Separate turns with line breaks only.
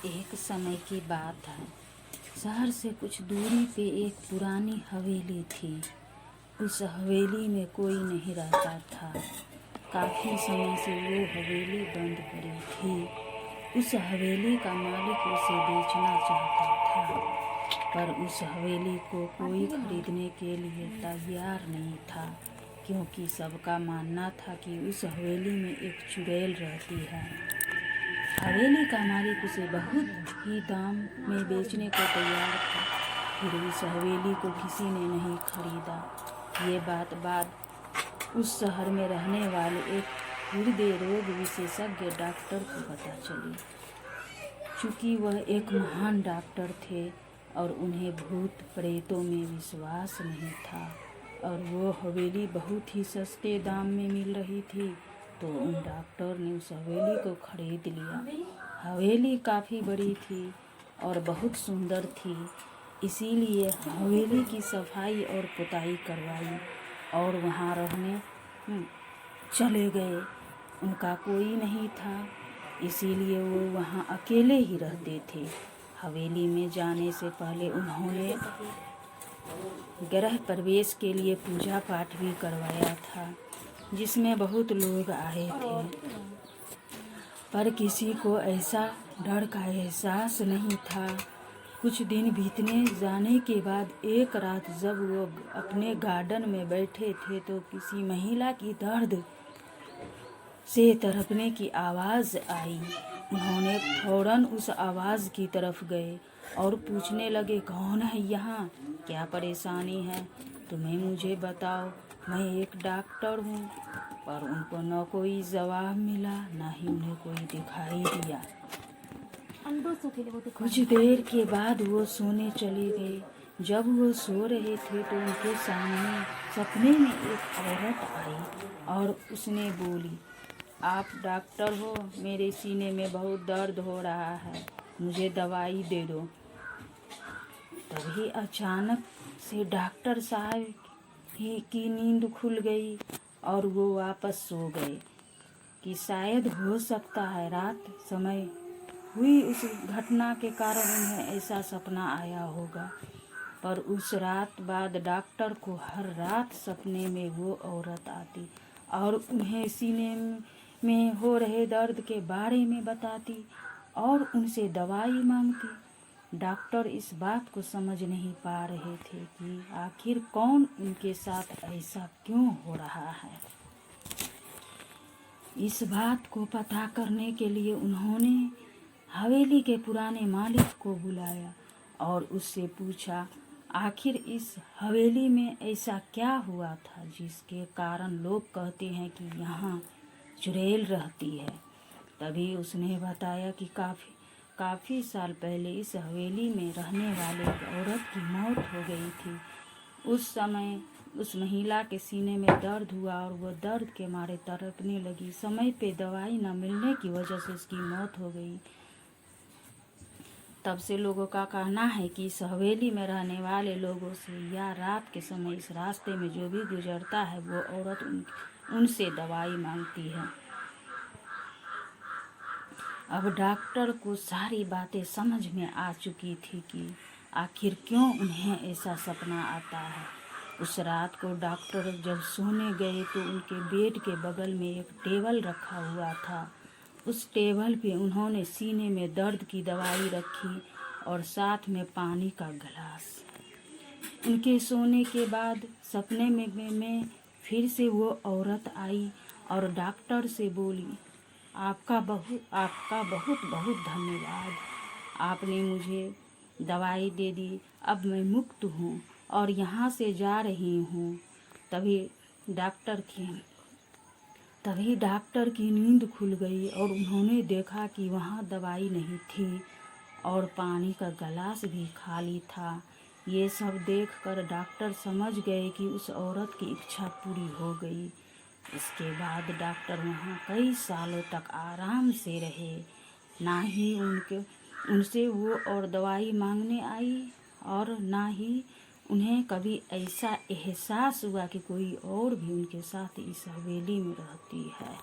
एक समय की बात है। शहर से कुछ दूरी पे एक पुरानी हवेली थी। उस हवेली में कोई नहीं रहता था। काफ़ी समय से वो हवेली बंद पड़ी थी। उस हवेली का मालिक उसे बेचना चाहता था, पर उस हवेली को कोई खरीदने के लिए तैयार नहीं था, क्योंकि सबका मानना था कि उस हवेली में एक चुड़ैल रहती है। हवेली का मालिक उसे बहुत ही दाम में बेचने को तैयार था, फिर उस हवेली को किसी ने नहीं खरीदा। ये बात उस शहर में रहने वाले एक हृदय रोग विशेषज्ञ डॉक्टर को पता चली। चूँकि वह एक महान डॉक्टर थे और उन्हें भूत प्रेतों में विश्वास नहीं था, और वो हवेली बहुत ही सस्ते दाम में मिल रही थी, तो उन डॉक्टर ने उस हवेली को खरीद लिया। हवेली काफ़ी बड़ी थी और बहुत सुंदर थी, इसीलिए हवेली की सफाई और पुताई करवाई और वहाँ रहने चले गए। उनका कोई नहीं था, इसीलिए वो वहाँ अकेले ही रहते थे। हवेली में जाने से पहले उन्होंने गृह प्रवेश के लिए पूजा पाठ भी करवाया था, जिसमें बहुत लोग आए थे, पर किसी को ऐसा डर का एहसास नहीं था। कुछ दिन बीतने जाने के बाद एक रात जब वो अपने गार्डन में बैठे थे, तो किसी महिला की दर्द से तड़पने की आवाज़ आई। उन्होंने फौरन उस आवाज़ की तरफ गए और पूछने लगे, कौन है यहाँ, क्या परेशानी है, तुम्हें मुझे बताओ, मैं एक डॉक्टर हूँ। पर उनको न कोई जवाब मिला, न ही उन्हें कोई दिखाई दिया। कुछ देर के बाद वो सोने चले गए। जब वो सो रहे थे तो उनके सामने सपने में एक औरत आई और उसने बोली, आप डॉक्टर हो, मेरे सीने में बहुत दर्द हो रहा है, मुझे दवाई दे दो। तभी अचानक से डॉक्टर साहब की नींद खुल गई और वो वापस सो गए कि शायद हो सकता है रात समय हुई उस घटना के कारण उन्हें ऐसा सपना आया होगा। पर उस रात बाद डॉक्टर को हर रात सपने में वो औरत आती और उन्हें सीने में हो रहे दर्द के बारे में बताती और उनसे दवाई मांगती। डॉक्टर इस बात को समझ नहीं पा रहे थे कि आखिर कौन उनके साथ ऐसा क्यों हो रहा है। इस बात को पता करने के लिए उन्होंने हवेली के पुराने मालिक को बुलाया और उससे पूछा, आखिर इस हवेली में ऐसा क्या हुआ था जिसके कारण लोग कहते हैं कि यहाँ चुड़ैल रहती है। तभी उसने बताया कि काफ़ी साल पहले इस हवेली में रहने वाले एक औरत की मौत हो गई थी। उस समय उस महिला के सीने में दर्द हुआ और वह दर्द के मारे तड़पने लगी। समय पे दवाई न मिलने की वजह से उसकी मौत हो गई। तब से लोगों का कहना है कि इस हवेली में रहने वाले लोगों से या रात के समय इस रास्ते में जो भी गुजरता है वो औरत उनसे दवाई मांगती है। अब डॉक्टर को सारी बातें समझ में आ चुकी थी कि आखिर क्यों उन्हें ऐसा सपना आता है। उस रात को डॉक्टर जब सोने गए तो उनके बेड के बगल में एक टेबल रखा हुआ था। उस टेबल पे उन्होंने सीने में दर्द की दवाई रखी और साथ में पानी का गिलास। उनके सोने के बाद सपने में फिर से वो औरत आई और डॉक्टर से बोली, आपका बहुत बहुत धन्यवाद, आपने मुझे दवाई दे दी, अब मैं मुक्त हूँ और यहाँ से जा रही हूँ। तभी डॉक्टर की नींद खुल गई और उन्होंने देखा कि वहाँ दवाई नहीं थी और पानी का गिलास भी खाली था। ये सब देखकर डॉक्टर समझ गए कि उस औरत की इच्छा पूरी हो गई। इसके बाद डॉक्टर वहाँ कई सालों तक आराम से रहे। ना ही उनसे वो और दवाई मांगने आई और ना ही उन्हें कभी ऐसा एहसास हुआ कि कोई और भी उनके साथ इस हवेली में रहती है।